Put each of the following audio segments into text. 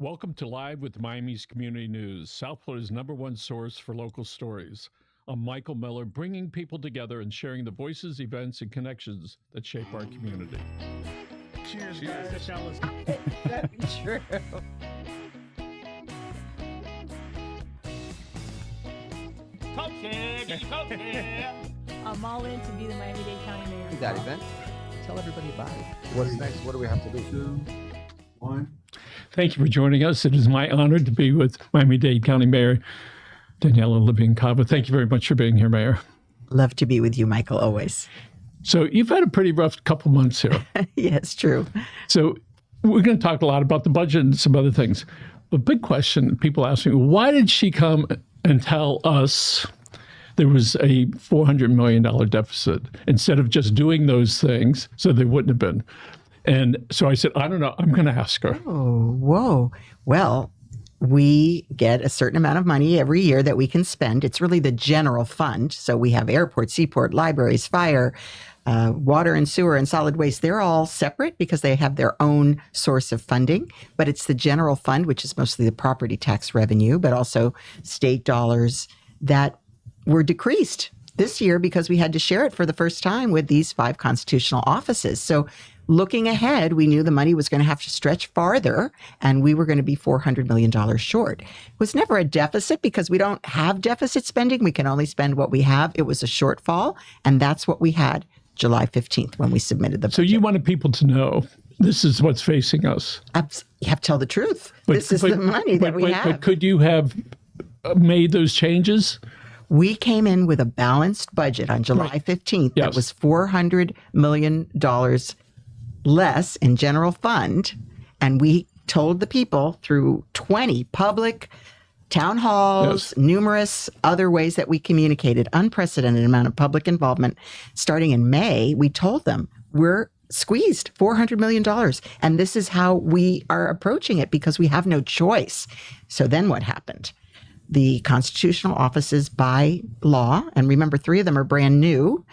Welcome to Live with Miami's Community News, South Florida's #1 source for local stories. I'm Michael Miller, bringing people together and sharing the voices, events, and connections that shape our community. Cheers, guys. That'd be true. I'm all in to be the Miami-Dade County mayor. That event. Tell everybody about it. What's next? What do we have to do? 2, 1. Thank you for joining us. It is my honor to be with Miami-Dade County Mayor Daniela Lavine Cava. Thank you very much for being here, Mayor. Love to be with you, Michael, always. So you've had a pretty rough couple months here. Yes, true. So we're going to talk a lot about the budget and some other things. But big question, people ask me, why did she come and tell us there was a $400 million deficit instead of just doing those things so they wouldn't have been? And so I said, I don't know, I'm going to ask her. Oh, whoa. Well, we get a certain amount of money every year that we can spend. It's really the general fund. So we have airport, seaport, libraries, fire, water and sewer and solid waste. They're all separate because they have their own source of funding. But it's the general fund, which is mostly the property tax revenue, but also state dollars that were decreased this year because we had to share it for the first time with these 5 constitutional offices. So looking ahead, we knew the money was going to have to stretch farther and we were going to be $400 million short. It was never a deficit because we don't have deficit spending. We can only spend what we have. It was a shortfall. And that's what we had July 15th when we submitted the budget. So you wanted people to know this is what's facing us. You have to tell the truth. This is the money that we have. But could you have made those changes? We came in with a balanced budget on July 15th that was $400 million less in general fund. And we told the people through 20 public town halls, numerous other ways that we communicated, unprecedented amount of public involvement. Starting in May, we told them we're squeezed $400 million. And this is how we are approaching it because we have no choice. So then what happened? The constitutional offices by law, and remember 3 of them are brand new,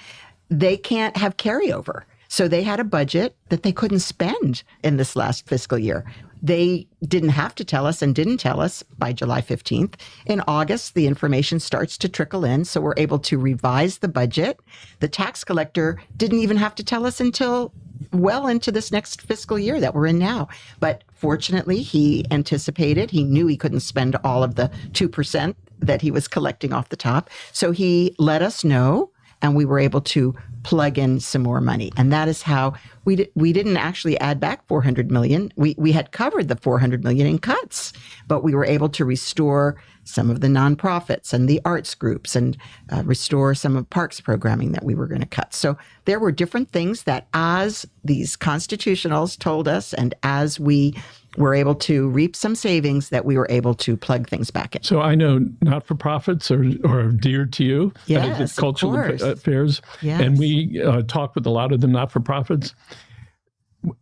they can't have carryover. So they had a budget that they couldn't spend in this last fiscal year. They didn't have to tell us and didn't tell us by July 15th. In August, the information starts to trickle in, so we're able to revise the budget. The tax collector didn't even have to tell us until well into this next fiscal year that we're in now. But fortunately, he anticipated, he knew he couldn't spend all of the 2% that he was collecting off the top. So he let us know, and we were able to plug in some more money. And that is how we didn't actually add back $400 million. We had covered the $400 million in cuts, but we were able to restore some of the nonprofits and the arts groups and restore some of parks programming that we were going to cut. So there were different things that as these constitutionals told us and as we were able to reap some savings that we were able to plug things back in. So I know not-for-profits are dear to you. Yes, cultural affairs. Yes. And we talk with a lot of the not-for-profits.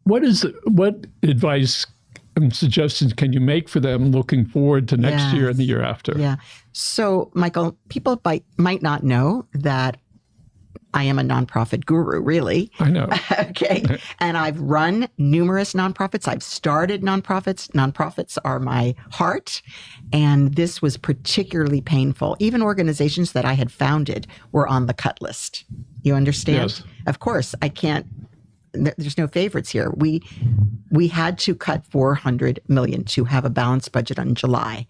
What advice and suggestions can you make for them looking forward to next year and the year after? Yeah. So, Michael, people might not know that I am a nonprofit guru, really. I know. Okay. And I've run numerous nonprofits. I've started nonprofits. Nonprofits are my heart. And this was particularly painful. Even organizations that I had founded were on the cut list. You understand? Yes. Of course, I can't. There's no favorites here. We had to cut $400 million to have a balanced budget in July.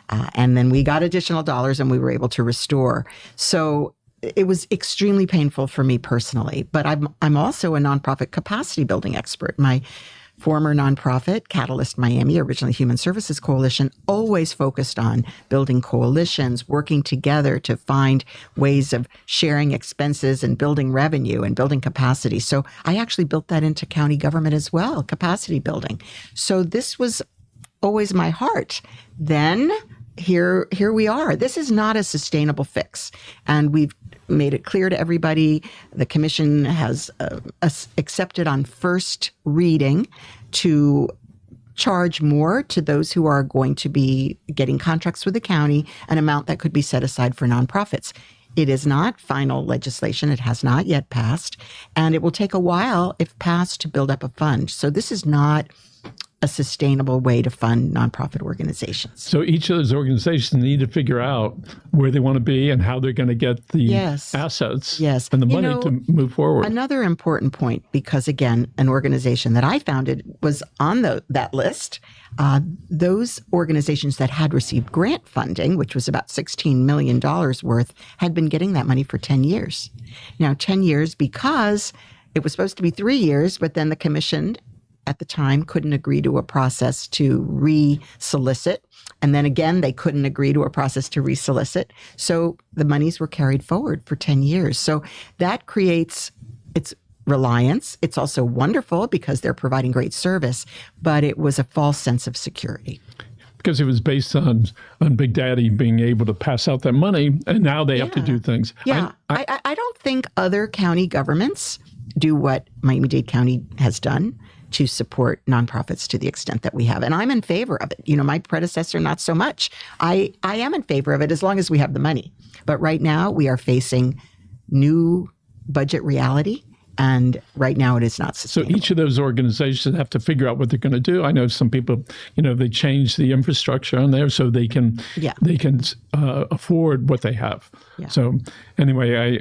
And then we got additional dollars and we were able to restore. So it was extremely painful for me personally, but I'm also a nonprofit capacity building expert. My former nonprofit, Catalyst Miami, originally Human Services Coalition, always focused on building coalitions, working together to find ways of sharing expenses and building revenue and building capacity. So I actually built that into county government as well, capacity building. So this was always my heart. Then here we are. This is not a sustainable fix. And we've made it clear to everybody. The commission has accepted on first reading to charge more to those who are going to be getting contracts with the county, an amount that could be set aside for nonprofits. It is not final legislation. It has not yet passed. And it will take a while, if passed, to build up a fund. So this is not a sustainable way to fund nonprofit organizations. So each of those organizations need to figure out where they want to be and how they're going to get the Yes. assets Yes. and the money to move forward. Another important point, because again, an organization that I founded was on that list. Those organizations that had received grant funding, which was about $16 million worth, had been getting that money for 10 years. Now, 10 years because it was supposed to be 3 years, but then the commission at the time couldn't agree to a process to re-solicit. And then again, they couldn't agree to a process to re-solicit. So the monies were carried forward for 10 years. So that creates its reliance. It's also wonderful because they're providing great service, but it was a false sense of security. Because it was based on Big Daddy being able to pass out that money, and now they have to do things. Yeah, I don't think other county governments do what Miami-Dade County has done to support nonprofits to the extent that we have. And I'm in favor of it. You know, my predecessor, not so much. I am in favor of it as long as we have the money. But right now we are facing new budget reality. And right now it is not sustainable. So each of those organizations have to figure out what they're going to do. I know some people, they change the infrastructure on there so they can afford what they have. Yeah. So anyway,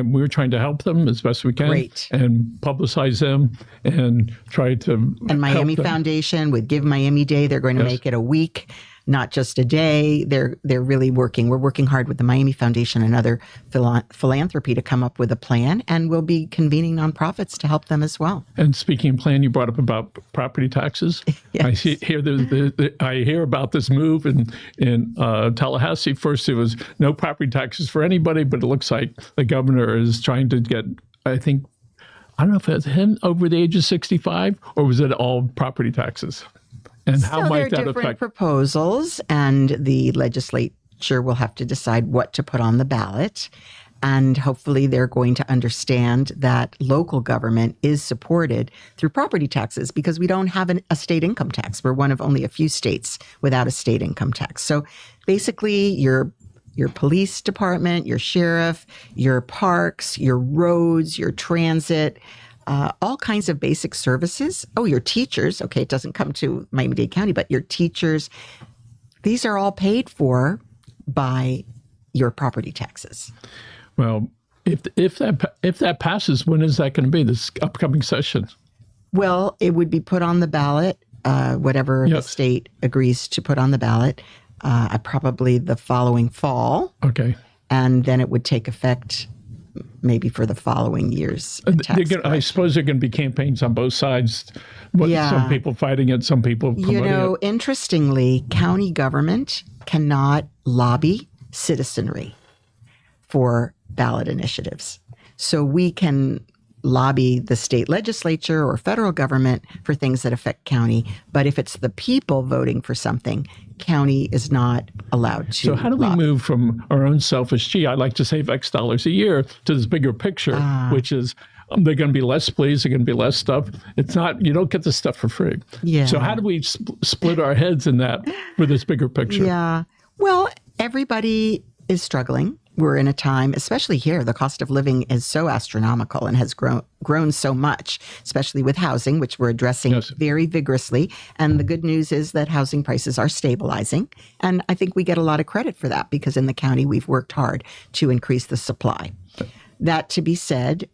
we're trying to help them as best we can. Great. And publicize them and try to And Miami help them. Foundation with Give Miami Day, they're going to make it a week, not just a day. They're really working. We're working hard with the Miami Foundation and other philanthropy to come up with a plan, and we'll be convening nonprofits to help them as well. And speaking of plan, you brought up about property taxes. Yes. I hear about this move in Tallahassee. First, it was no property taxes for anybody, but it looks like the governor is trying to get, I don't know if it's him over the age of 65, or was it all property taxes? And how might that there are different affect? proposals, and the legislature will have to decide what to put on the ballot. And hopefully they're going to understand that local government is supported through property taxes because we don't have a state income tax. We're one of only a few states without a state income tax. So basically your police department, your sheriff, your parks, your roads, your transit, all kinds of basic services. Oh, your teachers. Okay, it doesn't come to Miami-Dade County, but your teachers, these are all paid for by your property taxes. Well, if that passes, when is that going to be? This upcoming session? Well, it would be put on the ballot, whatever the state agrees to put on the ballot, probably the following fall. Okay. And then it would take effect maybe for the following year's tax. I suppose there are going to be campaigns on both sides. Some people fighting it, some people promoting it. Interestingly, county government cannot lobby citizenry for ballot initiatives. So we can lobby the state legislature or federal government for things that affect county. But if it's the people voting for something, county is not allowed to. So how do we move from our own selfish, I'd like to save X dollars a year, to this bigger picture, which is they're going to be less pleased, they're going to be less stuff. It's not, you don't get this stuff for free. Yeah. So how do we split our heads in that for this bigger picture? Yeah. Well, everybody is struggling. We're in a time, especially here, the cost of living is so astronomical and has grown so much, especially with housing, which we're addressing very vigorously. And the good news is that housing prices are stabilizing. And I think we get a lot of credit for that because in the county, we've worked hard to increase the supply. That to be said,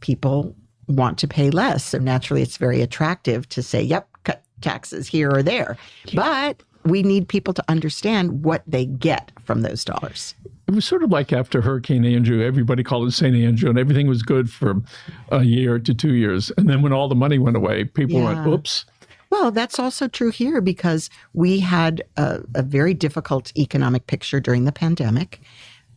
people want to pay less. So naturally, it's very attractive to say, yep, cut taxes here or there. But we need people to understand what they get from those dollars. It was sort of like after Hurricane Andrew, everybody called it St. Andrew, and everything was good for a year to 2 years. And then when all the money went away, people went, oops. Well, that's also true here because we had a very difficult economic picture during the pandemic.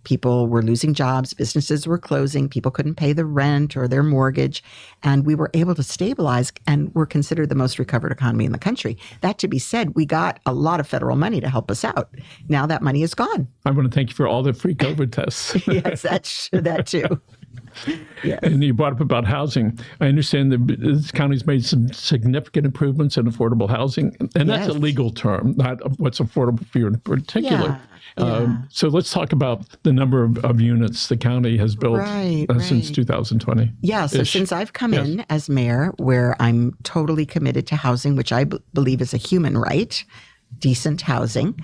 People were losing jobs, businesses were closing, people couldn't pay the rent or their mortgage, and we were able to stabilize and were considered the most recovered economy in the country. That to be said, we got a lot of federal money to help us out. Now that money is gone. I want to thank you for all the free COVID tests. Yes, that too. Yes. And you brought up about housing. I understand that this county's made some significant improvements in affordable housing, and that's a Yes. legal term, not what's affordable for you in particular. Yeah. So let's talk about the number of units the county has built Right, since right. 2020. Yeah, so Ish. since I've come Yes. in as mayor, where I'm totally committed to housing, which I believe is a human right, decent housing,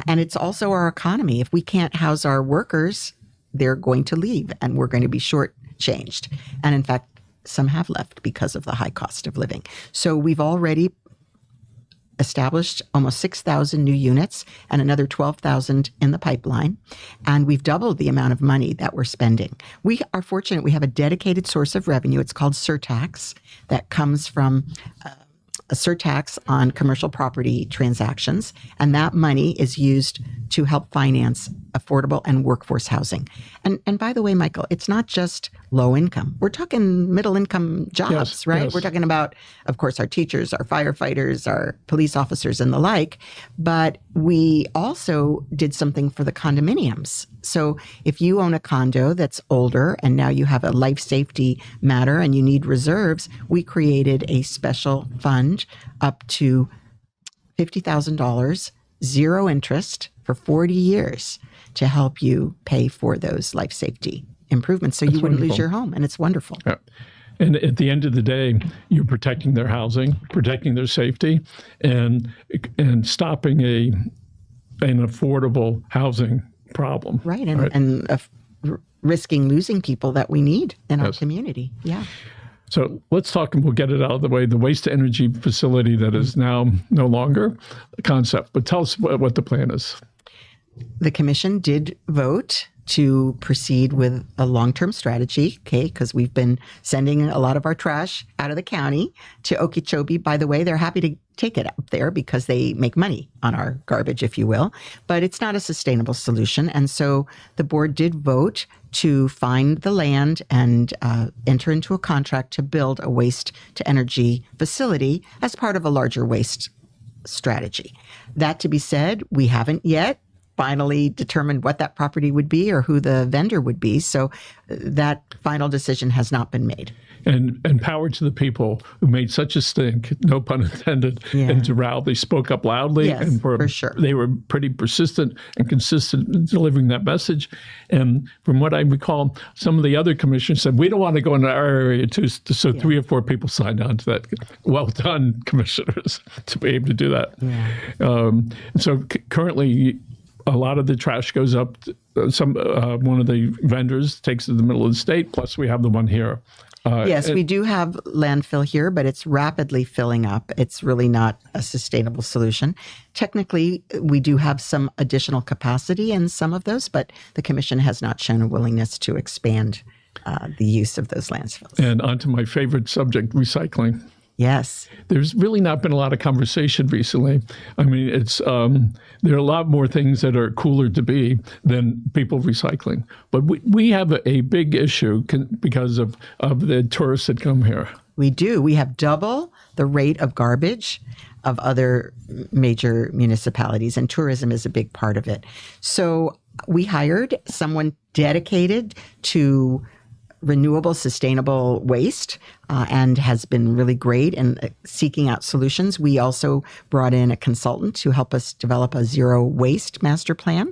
and it's also our economy. If we can't house our workers, they're going to leave, and we're going to be shortchanged. And in fact, some have left because of the high cost of living. So we've already established almost 6,000 new units and another 12,000 in the pipeline. And we've doubled the amount of money that we're spending. We are fortunate we have a dedicated source of revenue. It's called surtax that comes from a surtax on commercial property transactions. And that money is used to help finance affordable and workforce housing. And by the way, Michael, it's not just low income. We're talking middle income jobs, Yes, right? yes. We're talking about, of course, our teachers, our firefighters, our police officers, and the like. But we also did something for the condominiums. So if you own a condo that's older and now you have a life safety matter and you need reserves, we created a special fund up to $50,000, zero interest for 40 years to help you pay for those life safety improvements so you wouldn't lose wonderful. your home. And it's wonderful. Yeah. And at the end of the day, you're protecting their housing, protecting their safety, and stopping an affordable housing problem. Right. And risking losing people that we need in our Yes. community. Yeah. So let's talk, and we'll get it out of the way, the waste to energy facility that is now no longer a concept. But tell us what the plan is. The commission did vote to proceed with a long-term strategy, okay, because we've been sending a lot of our trash out of the county to Okeechobee. By the way, they're happy to take it up there because they make money on our garbage, if you will, but it's not a sustainable solution. And so the board did vote to find the land and enter into a contract to build a waste to energy facility as part of a larger waste strategy. That to be said, we haven't yet finally determined what that property would be or who the vendor would be. So that final decision has not been made. And power to the people who made such a stink, no pun intended, Yeah. in Doral. They spoke up loudly, Yes, and for sure. they were pretty persistent and consistent in delivering that message. And from what I recall, some of the other commissioners said, we don't want to go into our area too. So 3 or 4 people signed on to that. Well done, commissioners, to be able to do that. Yeah. And so currently, a lot of the trash goes up. One of the vendors takes it to the middle of the state. Plus, we have the one here. Yes, we do have landfill here, but it's rapidly filling up. It's really not a sustainable solution. Technically, we do have some additional capacity in some of those, but the commission has not shown a willingness to expand the use of those landfills. And onto my favorite subject, recycling. Yes. There's really not been a lot of conversation recently. I mean, it's there are a lot more things that are cooler to be than people recycling. But we have a big issue because of the tourists that come here. We do. We have double the rate of garbage of other major municipalities, and tourism is a big part of it. So we hired someone dedicated to renewable, sustainable waste and has been really great in seeking out solutions. We also brought in a consultant to help us develop a zero waste master plan.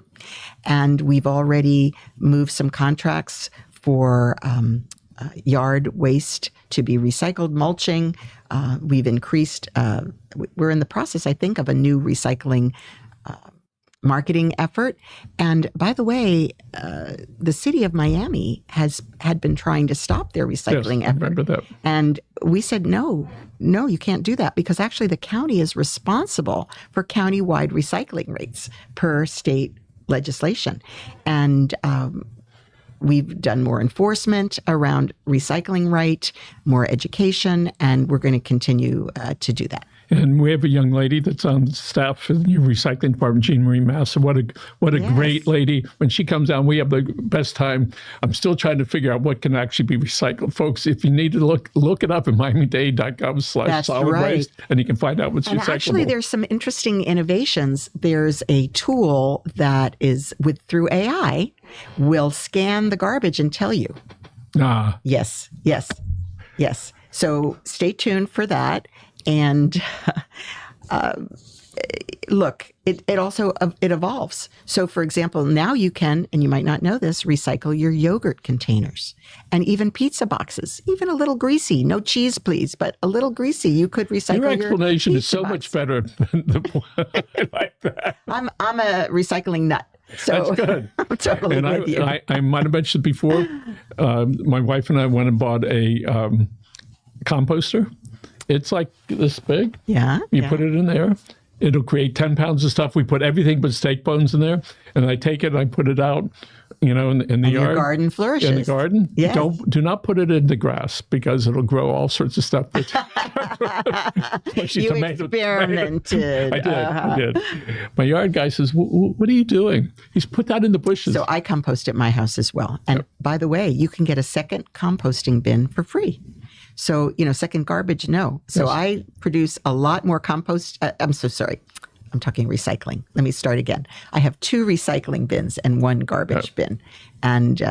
And we've already moved some contracts for yard waste to be recycled, mulching. We've increased, we're in the process, I think, of a new recycling marketing effort. And by the way, the city of Miami had been trying to stop their recycling Yes, I effort. remember that. And we said, no, you can't do that, because actually the county is responsible for county-wide recycling rates per state legislation. And we've done more enforcement around recycling right, more education, and we're going to continue to do that. And we have a young lady that's on staff in your recycling department, Jean Marie Massa. What a Yes. great lady. When she comes down, we have the best time. I'm still trying to figure out what can actually be recycled. Folks, if you need to look it up at miamidade.gov/solid right. waste, and you can find out what's And recyclable. actually, there's some interesting innovations. There's a tool that is through AI will scan the garbage and tell you. Nah. Yes, yes, yes. So stay tuned for that. And look, it also it evolves. So, for example, now you can, and you might not know this, recycle your yogurt containers and even pizza boxes, even a little greasy. No cheese, please, but a little greasy. You could recycle Your explanation is so box. much better than the I like that. I'm a recycling nut. So That's good. I'm totally And with you. I might have mentioned before, my wife and I went and bought a composter. It's like this big. Yeah. You put it in there. It'll create 10 pounds of stuff. We put everything but steak bones in there. And I take it and I put it out, in the yard. Your garden flourishes. In the garden. Yes. Do not put it in the grass because it'll grow all sorts of stuff. You experimented. I did. My yard guy says, what are you doing? He's put that in the bushes. So I compost at my house as well. And by the way, you can get a second composting bin for free. So, second garbage, no. So I produce a lot more compost. I'm so sorry. I'm talking recycling. Let me start again. I have 2 recycling bins and 1 garbage bin. And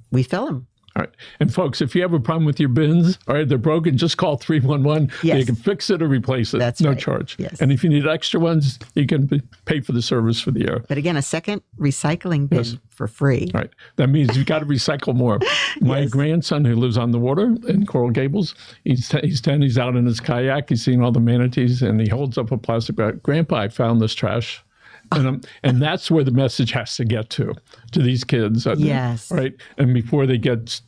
we fill them. All right. And folks, if you have a problem with your bins, all right, they're broken, just call 311. Yes. You can fix it or replace it. That's no right. charge. Yes. And if you need extra ones, you can pay for the service for the year. But again, a second recycling bin for free. All right. That means you've got to recycle more. My grandson, who lives on the water in Coral Gables, he's 10, he's out in his kayak, he's seeing all the manatees, and he holds up a plastic bag. Grandpa, I found this trash. And that's where the message has to get to these kids. Yes. Right. And before they get,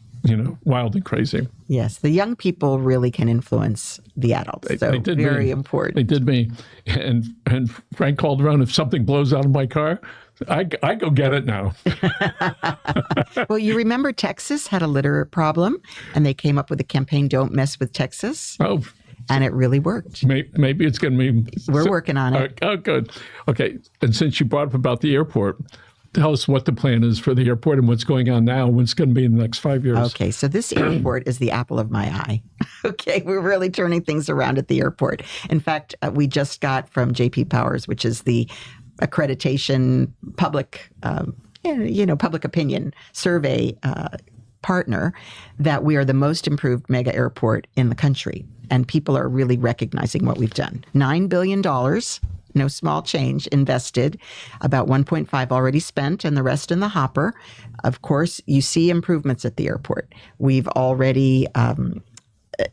wild and crazy. Yes. The young people really can influence the adults. So They did very me. important. They did me. And Frank called around, if something blows out of my car, I go get it now. Well, you remember Texas had a litter problem, and they came up with a campaign, Don't Mess with Texas. Oh, And it really worked. maybe it's going to be. We're working on it. Oh, good. Okay. And since you brought up about the airport, tell us what the plan is for the airport and what's going on now and what's going to be in the next 5 years. Okay, so this airport is the apple of my eye. Okay, we're really turning things around at the airport. In fact, we just got from JP Powers, which is the accreditation public, public opinion survey partner, that we are the most improved mega airport in the country. And people are really recognizing what we've done. $9 billion. No small change invested, about 1.5 already spent, and the rest in the hopper. Of course, you see improvements at the airport. We've already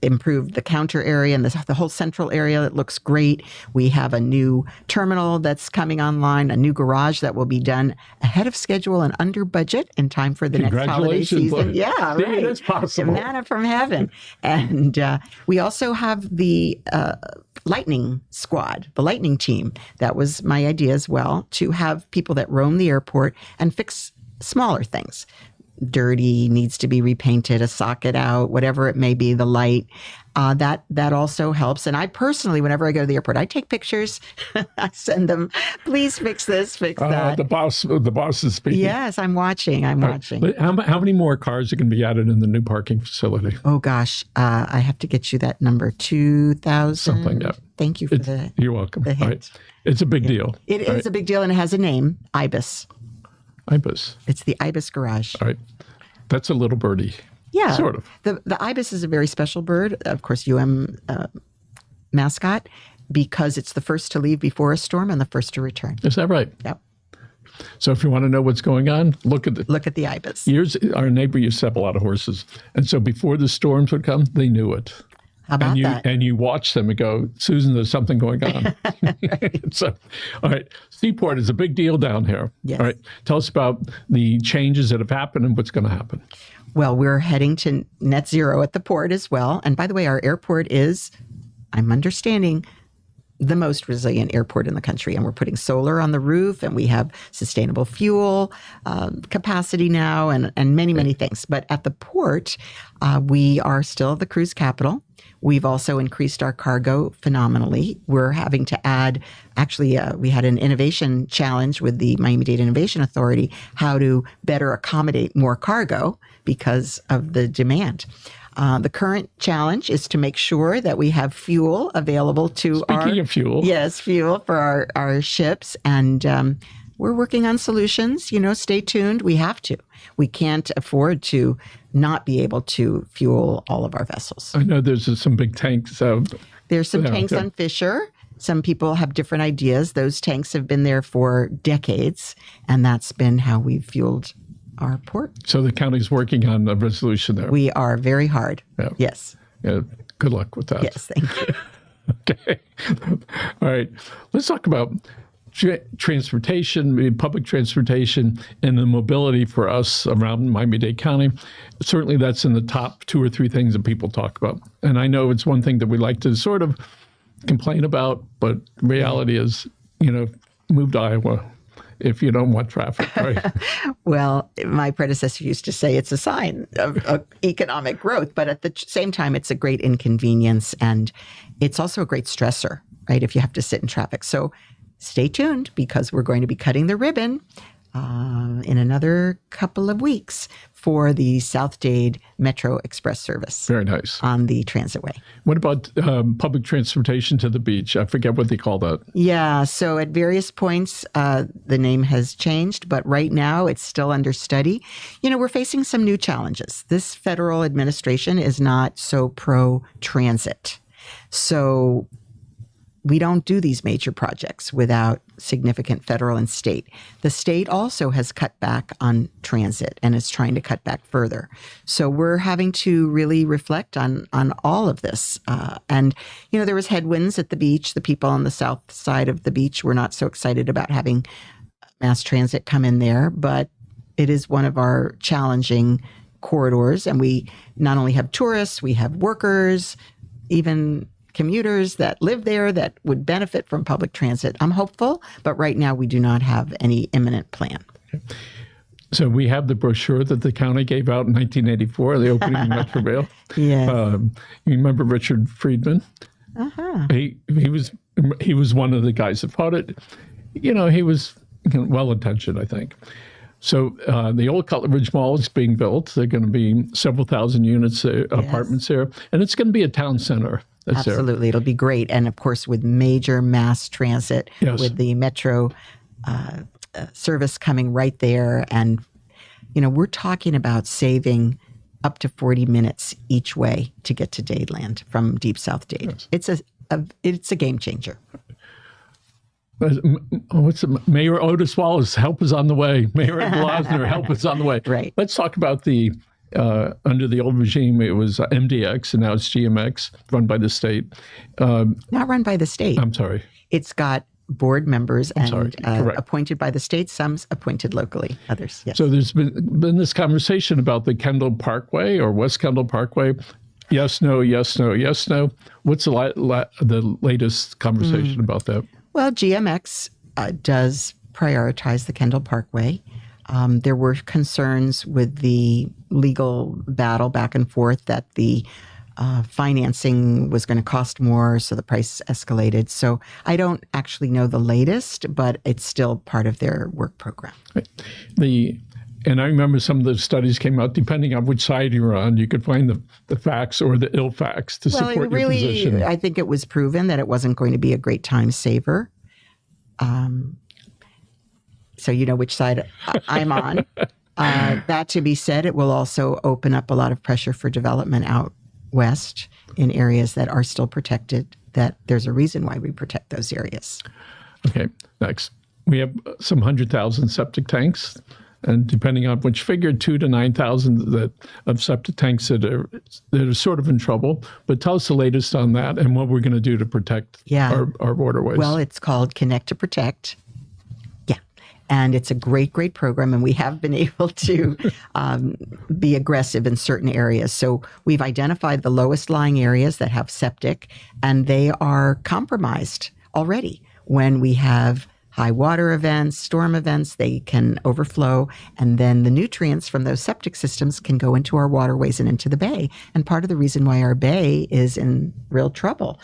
improved the counter area and the whole central area. It looks great. We have a new terminal that's coming online, a new garage that will be done ahead of schedule and under budget in time for the next holiday season. Yeah, See, right. it's possible. Manna from heaven. And we also have the lightning squad, the lightning team. That was my idea as well, to have people that roam the airport and fix smaller things. Dirty, needs to be repainted, a socket out, whatever it may be, the light. That also helps. And I personally, whenever I go to the airport, I take pictures. I send them, please fix this, fix that. The boss is speaking. Yes, I'm watching. But how many more cars are going to be added in the new parking facility? Oh, gosh. I have to get you that number, 2,000. Something like that. Thank you for the You're welcome. the hint. All right. It's a big deal. It is a big deal, and it has a name, Ibis. Ibis. It's the Ibis Garage. All right. That's a little birdie. Yeah. Sort of. The ibis is a very special bird, of course, mascot, because it's the first to leave before a storm and the first to return. Is that right? Yep. So if you want to know what's going on, look at the ibis. Our neighbor used to have a lot of horses. And so before the storms would come, they knew it. How about that? And you watch them and go, Susan, there's something going on. So, all right. Seaport is a big deal down here. Yes. All right. Tell us about the changes that have happened and what's going to happen. Well, we're heading to net zero at the port as well. And by the way, our airport is, I'm understanding, the most resilient airport in the country. And we're putting solar on the roof, and we have sustainable fuel capacity now, and many, many things. But at the port, we are still the cruise capital. We've also increased our cargo phenomenally. We're having to add, we had an innovation challenge with the Miami-Dade Innovation Authority, how to better accommodate more cargo because of the demand. The current challenge is to make sure that we have fuel available to Speaking of fuel. Yes, fuel for our ships. And we're working on solutions. Stay tuned. We have to. We can't afford to not be able to fuel all of our vessels. I know there's some big tanks. There's some Yeah, tanks yeah. on Fisher. Some people have different ideas. Those tanks have been there for decades, and that's been how we've fueled our port. So the county's working on a resolution there. We are very hard. Yeah. Yes. Yeah, good luck with that. Yes. Thank you. Okay. All right. Let's talk about transportation, public transportation, and the mobility for us around Miami-Dade County. Certainly that's in the top 2 or 3 things that people talk about. And I know it's one thing that we like to sort of complain about, but reality is, move to Iowa if you don't want traffic, right? Well, my predecessor used to say it's a sign of economic growth, but at the same time, it's a great inconvenience, and it's also a great stressor, right, if you have to sit in traffic. So stay tuned, because we're going to be cutting the ribbon in another couple of weeks for the South Dade Metro Express service Very nice. on the Transitway. What about public transportation to the beach? I forget what they call that. Yeah, so at various points, the name has changed, but right now it's still under study. We're facing some new challenges. This federal administration is not so pro-transit. So we don't do these major projects without significant federal and state. The state also has cut back on transit and is trying to cut back further. So we're having to really reflect on all of this. And there was headwinds at the beach. The people on the south side of the beach were not so excited about having mass transit come in there, but it is one of our challenging corridors. And we not only have tourists, we have workers, even commuters that live there that would benefit from public transit. I'm hopeful, but right now we do not have any imminent plan. So we have the brochure that the county gave out in 1984, the opening of Metro Rail. Yes. You remember Richard Friedman? Uh-huh. He was one of the guys that fought it. He was well-intentioned, I think. So the old Cutler Ridge Mall is being built. There are going to be several thousand units, apartments there, and it's going to be a town center. That's Absolutely. there. It'll be great. And of course, with major mass transit, Yes. with the Metro service coming right there. And, we're talking about saving up to 40 minutes each way to get to Dadeland from Deep South Dade. Yes. It's a game changer. What's it? Mayor Otis Wallace, help is on the way. Mayor Glasner, help is on the way. Right. Let's talk about the, under the old regime, it was MDX, and now it's GMX, run by the state. Not run by the state. I'm sorry. It's got board members and correct. appointed by the state, some appointed locally, others. Yes. So there's been this conversation about the Kendall Parkway or West Kendall Parkway. Yes, no, yes, no, yes, no. What's the latest conversation about that? Well, GMX does prioritize the Kendall Parkway. There were concerns with the legal battle back and forth that the financing was going to cost more, so the price escalated. So I don't actually know the latest, but it's still part of their work program. And I remember some of the studies came out, depending on which side you're on, you could find the facts or the ill facts to support your position. I think it was proven that it wasn't going to be a great time saver. So you know which side I'm on. That to be said, it will also open up a lot of pressure for development out west in areas that are still protected, that there's a reason why we protect those areas. Okay, next. We have some 100,000 septic tanks, and depending on which figure, 2,000 to 9,000 of septic tanks that are sort of in trouble. But tell us the latest on that and what we're going to do to protect our waterways. Well, it's called Connect to Protect. And it's a great, great program. And we have been able to be aggressive in certain areas. So we've identified the lowest lying areas that have septic, and they are compromised already. When we have high water events, storm events, they can overflow. And then the nutrients from those septic systems can go into our waterways and into the bay. And part of the reason why our bay is in real trouble.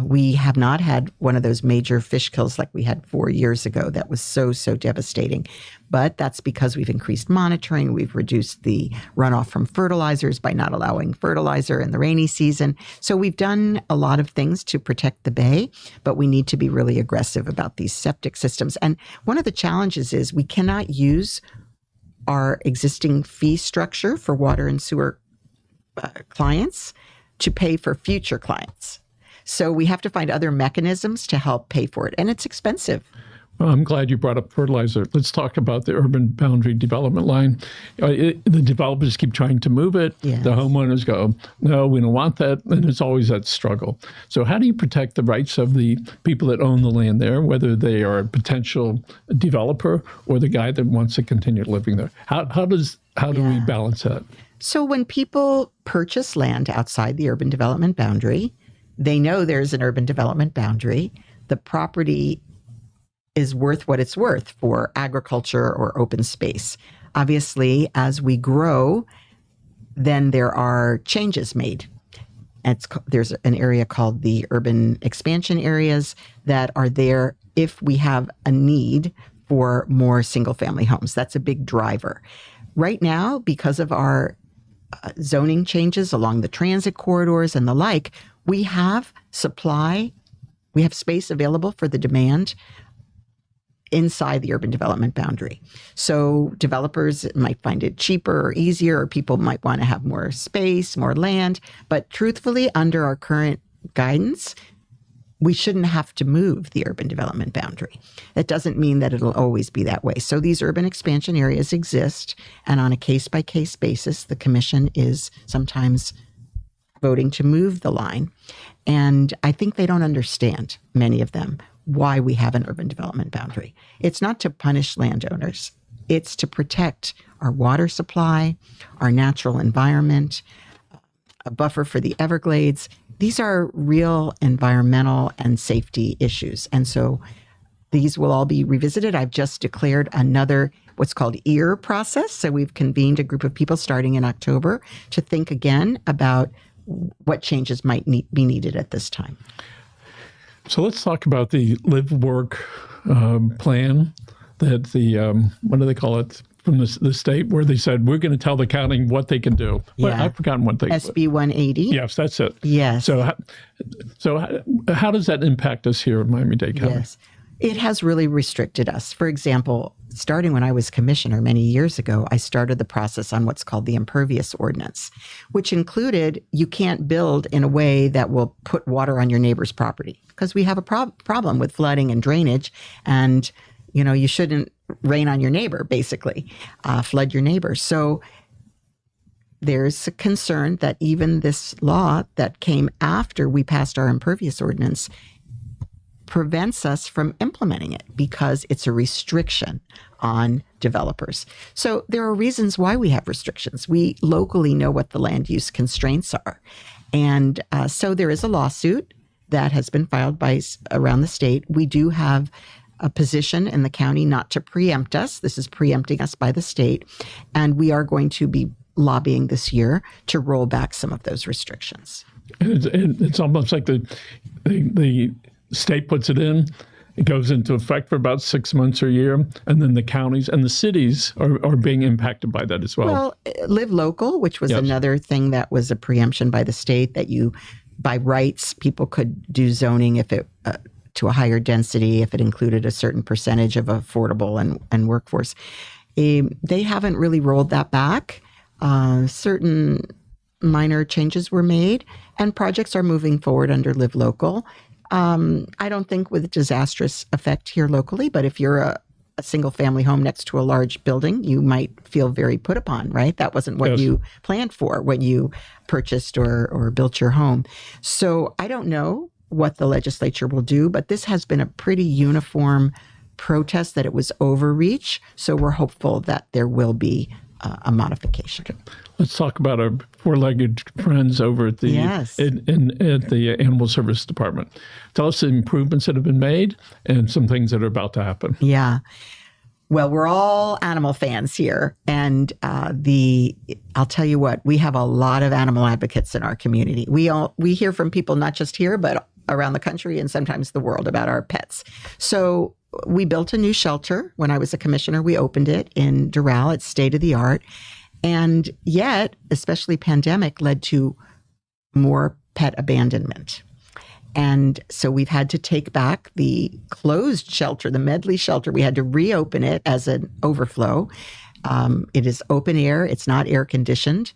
We have not had one of those major fish kills like we had 4 years ago. That was so devastating. But that's because we've increased monitoring. We've reduced the runoff from fertilizers by not allowing fertilizer in the rainy season. So we've done a lot of things to protect the bay, but we need to be really aggressive about these septic systems systems. And one of the challenges is we cannot use our existing fee structure for water and sewer clients to pay for future clients. So we have to find other mechanisms to help pay for it. And it's expensive. Well, I'm glad you brought up fertilizer. Let's talk about the urban boundary development line. The developers keep trying to move it. Yes. The homeowners go, no, we don't want that. And it's always that struggle. So how do you protect the rights of the people that own the land there, whether they are a potential developer or the guy that wants to continue living there? How do we balance that? So when people purchase land outside the urban development boundary, they know there's an urban development boundary. The property is worth what it's worth for agriculture or open space. Obviously, as we grow, then there are changes made. There's an area called the urban expansion areas that are there if we have a need for more single-family homes. That's a big driver. Right now, because of our zoning changes along the transit corridors and the like, we have supply, we have space available for the demand inside the urban development boundary. So developers might find it cheaper or easier, or people might want to have more space, more land. But truthfully, under our current guidance, we shouldn't have to move the urban development boundary. That doesn't mean that it'll always be that way. So these urban expansion areas exist, and on a case-by-case basis, the commission is sometimes voting to move the line. And I think they don't understand, many of them, why we have an urban development boundary. It's not to punish landowners. It's to protect our water supply, our natural environment, a buffer for the Everglades. These are real environmental and safety issues. And so these will all be revisited. I've just declared another what's called EAR process. So we've convened a group of people starting in October to think again about what changes might be needed at this time. So let's talk about the live work plan that the, what do they call it, from the state, where they said, we're going to tell the county what they can do. Well, Yeah. I've forgotten what they... SB 180. Yes, that's it. Yes. So how does that impact us here in Miami-Dade County? Yes. It has really restricted us. For example, starting when I was commissioner many years ago, I started the process on what's called the impervious ordinance, which included you can't build in a way that will put water on your neighbor's property, because we have a problem with flooding and drainage. And, you know, you shouldn't rain on your neighbor, basically, flood your neighbor. So there's a concern that even this law that came after we passed our impervious ordinance prevents us from implementing it because it's a restriction on developers. So there are reasons why we have restrictions. We locally know what the land use constraints are. And so there is a lawsuit that has been filed by around the state. We do have a position in the county not to preempt us. This is preempting us by the state. And we are going to be lobbying this year to roll back some of those restrictions. And it's almost like the state puts it in, it goes into effect for about 6 months or a year, and then the counties and the cities are being impacted by that as well. Well, Live Local, which was another thing that was a preemption by the state, that you, by rights, people could do zoning if it to a higher density, if it included a certain percentage of affordable and workforce. They haven't really rolled that back. Certain minor changes were made, and projects are moving forward under Live Local. I don't think with disastrous effect here locally, but if you're a single family home next to a large building, you might feel very put upon, right? That wasn't what you planned for when you purchased or built your home. So I don't know what the legislature will do, but this has been a pretty uniform protest that it was overreach. So we're hopeful that there will be a modification. Okay. Let's talk about our four-legged friends over at the at the Animal Service Department. Tell us the improvements that have been made and some things that are about to happen. Yeah. Well, we're all animal fans here. And I'll tell you what, we have a lot of animal advocates in our community. We hear from people not just here, but around the country and sometimes the world about our pets. So we built a new shelter. When I was a commissioner, we opened it in Doral. It's state of the art. And yet, especially pandemic, led to more pet abandonment. And so we've had to take back the closed shelter, the Medley shelter. We had to reopen it as an overflow. It is open air. It's not air conditioned.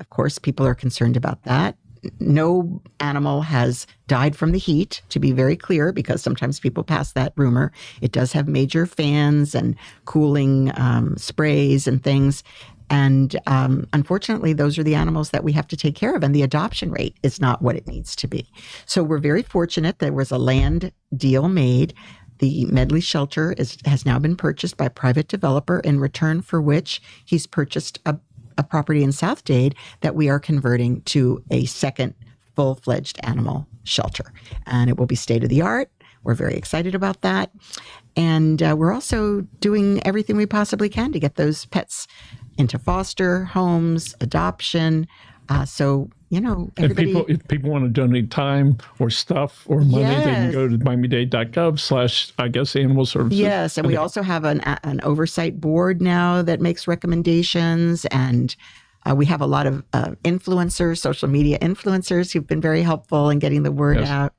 Of course, people are concerned about that. No animal has died from the heat, to be very clear, because sometimes people pass that rumor. It does have major fans and cooling sprays and things. And unfortunately, those are the animals that we have to take care of. And the adoption rate is not what it needs to be. So we're very fortunate. There was a land deal made. The Medley shelter has now been purchased by a private developer, in return for which he's purchased a property in South Dade that we are converting to a second full-fledged animal shelter. And it will be state-of-the-art. We're very excited about that. And we're also doing everything we possibly can to get those pets into foster homes, adoption. So, everybody... And if people want to donate time or stuff or money, Yes. they can go to Miami-Dade.gov/animal services. Yes, and we also have an oversight board now that makes recommendations, and we have a lot of influencers, social media influencers, who've been very helpful in getting the word out.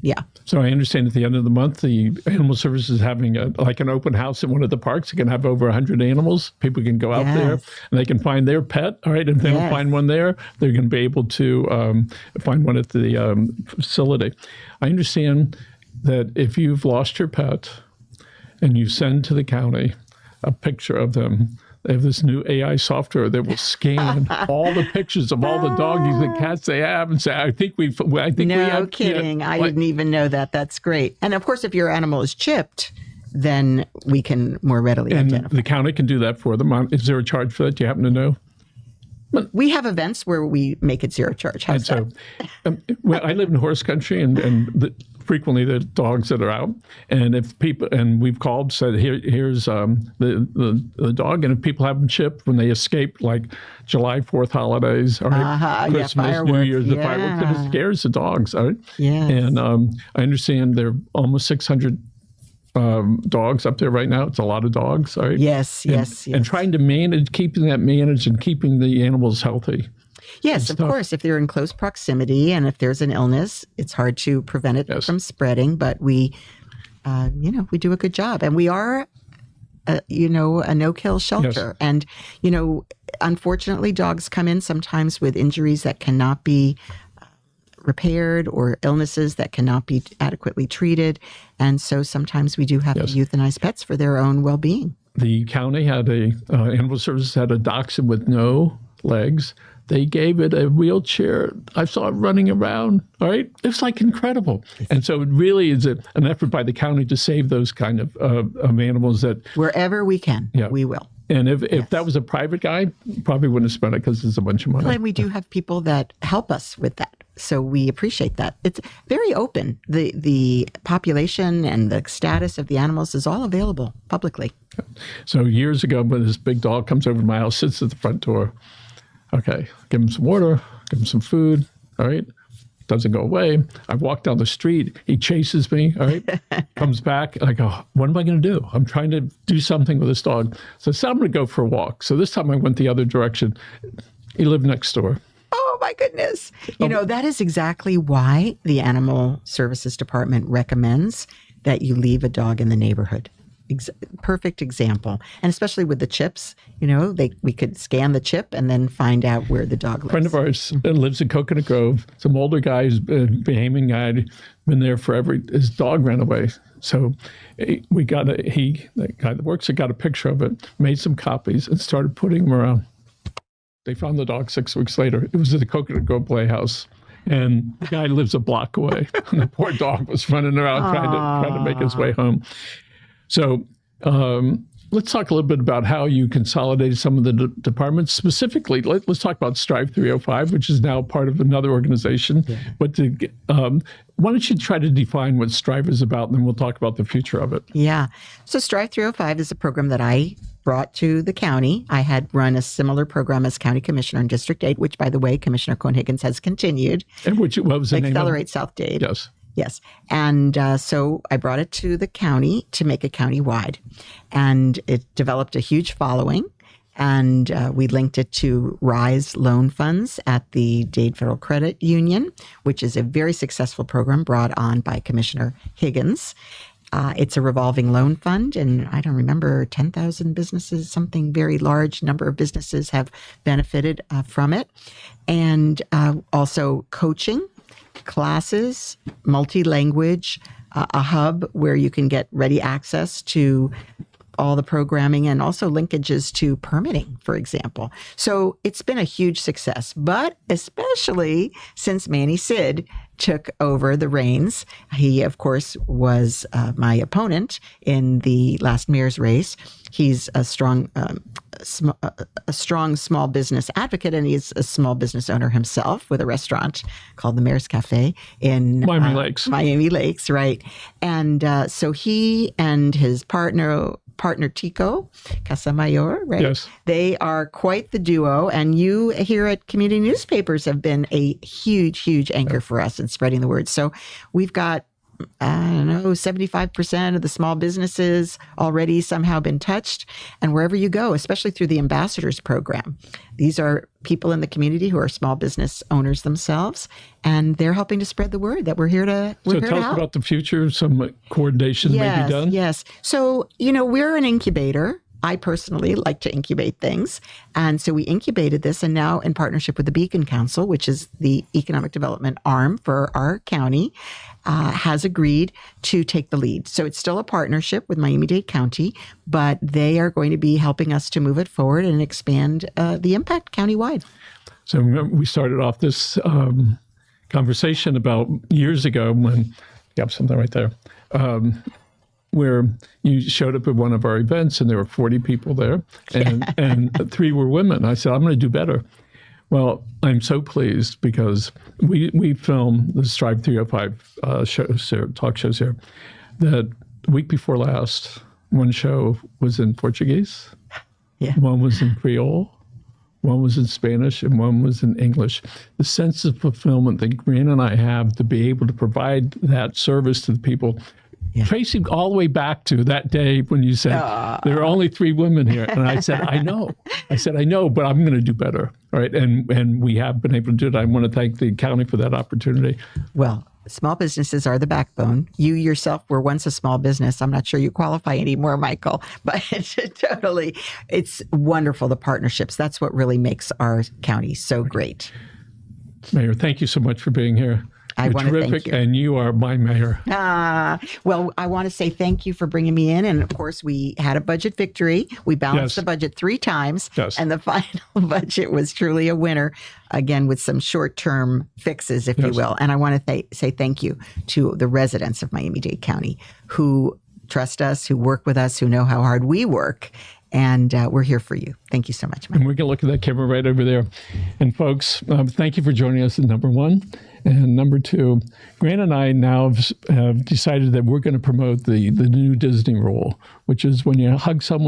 Yeah. So I understand at the end of the month, the Animal Services is having an open house at one of the parks. It can have over 100 animals. People can go out there and they can find their pet. All right. If they don't find one there, they're going to be able to find one at the facility. I understand that if you've lost your pet and you send to the county a picture of them, they have this new AI software that will scan all the pictures of all the doggies and cats they have and say, I think we have. No kidding. I didn't even know that. That's great. And of course, if your animal is chipped, then we can more readily identify. The county can do that for them. Is there a charge for that? Do you happen to know? We have events where we make it zero charge. How's that? Well, I live in horse country, and frequently the dogs that are out, and if people, and we've called, said here's the dog, and if people have them chipped when they escape, like July 4th holidays or Christmas, New Year's, the fireworks, and it scares the dogs. Right? Yes. And I understand there are almost 600 dogs up there right now. It's a lot of dogs. Right? Yes. And trying to keeping that managed and keeping the animals healthy. Yes, of course. If they're in close proximity and if there's an illness, it's hard to prevent it from spreading. But we do a good job, and we are, a no-kill shelter. Yes. And unfortunately, dogs come in sometimes with injuries that cannot be repaired or illnesses that cannot be adequately treated, and so sometimes we do have to euthanize pets for their own well-being. The county had Animal Services had a dachshund with no legs. They gave it a wheelchair. I saw it running around. All right. It's like incredible. And so it really is an effort by the county to save those kind of animals that... Wherever we can, we will. And if that was a private guy, probably wouldn't have spent it because it's a bunch of money. Well, and we do have people that help us with that. So we appreciate that. It's very open. The population and the status of the animals is all available publicly. So years ago, when this big dog comes over to my house, sits at the front door, okay, give him some water, give him some food, all right? Doesn't go away. I walk down the street. He chases me, all right? Comes back. I go, what am I going to do? I'm trying to do something with this dog. So I said, I'm going to go for a walk. So this time I went the other direction. He lived next door. Oh, my goodness. That is exactly why the Animal Services Department recommends that you leave a dog in the neighborhood. Perfect example. And especially with the chips, we could scan the chip and then find out where the dog lives. A friend of ours lives in Coconut Grove. Some older guy who's been behaving guy, been there forever. His dog ran away. So the guy that works there got a picture of it, made some copies, and started putting them around. They found the dog 6 weeks later. It was at the Coconut Grove Playhouse. And the guy lives a block away. And the poor dog was running around trying to make his way home. So let's talk a little bit about how you consolidated some of the departments. Specifically, let's talk about Strive 305, which is now part of another organization. Yeah. But why don't you try to define what Strive is about, and then we'll talk about the future of it. Yeah. So Strive 305 is a program that I brought to the county. I had run a similar program as county commissioner in District 8, which, by the way, Commissioner Cohen-Higgins has continued. And what was the name of it? Accelerate South Dade. Yes. And so I brought it to the county to make it county-wide. And it developed a huge following. And we linked it to RISE loan funds at the Dade Federal Credit Union, which is a very successful program brought on by Commissioner Higgins. It's a revolving loan fund, and I don't remember, 10,000 businesses, something very large number of businesses have benefited from it. And also coaching, classes, multi-language, a hub where you can get ready access to all the programming, and also linkages to permitting, for example. So it's been a huge success, but especially since Manny Sid took over the reins. He, of course, was my opponent in the last mayor's race. He's a strong small business advocate, and he's a small business owner himself with a restaurant called the Mayor's Cafe in Miami Lakes. Miami Lakes, right. And so he and his partner Tico Casamayor, right? Yes. They are quite the duo. And you here at Community Newspapers have been a huge, huge anchor for us in spreading the word. So we've got, 75% of the small businesses already somehow been touched. And wherever you go, especially through the ambassadors program, these are people in the community who are small business owners themselves, and they're helping to spread the word that we're here to So tell us about the future, some coordination may be done. Yes. So, we're an incubator. I personally like to incubate things. And so we incubated this, and now in partnership with the Beacon Council, which is the economic development arm for our county, has agreed to take the lead. So it's still a partnership with Miami-Dade County, but they are going to be helping us to move it forward and expand the impact countywide. So remember, we started off this conversation about years ago when, you have something right there, where you showed up at one of our events and there were 40 people there, and 3 were women. I said, I'm going to do better. Well, I'm so pleased because we film the Strive 305 shows here, talk shows here, that the week before last, one show was in Portuguese, one was in Creole, one was in Spanish, and one was in English. The sense of fulfillment that Grant and I have to be able to provide that service to the people, tracing all the way back to that day when you said, there are only 3 women here. And I said, I know, but I'm going to do better. Right. And we have been able to do it. I want to thank the county for that opportunity. Well, small businesses are the backbone. You yourself were once a small business. I'm not sure you qualify anymore, Michael, but totally. It's wonderful, the partnerships. That's what really makes our county so great. Mayor, thank you so much for being here. You're terrific, thank you. and you are my mayor. Well, I want to say thank you for bringing me in. And of course, we had a budget victory. We balanced the budget 3 times. Yes. And the final budget was truly a winner, again, with some short-term fixes, if you will. And I want to say thank you to the residents of Miami-Dade County who trust us, who work with us, who know how hard we work. And we're here for you. Thank you so much, Mike. And we're going to look at that camera right over there. And folks, thank you for joining us at number 1. And number 2, Grant and I now have decided that we're going to promote the new Disney rule, which is when you hug someone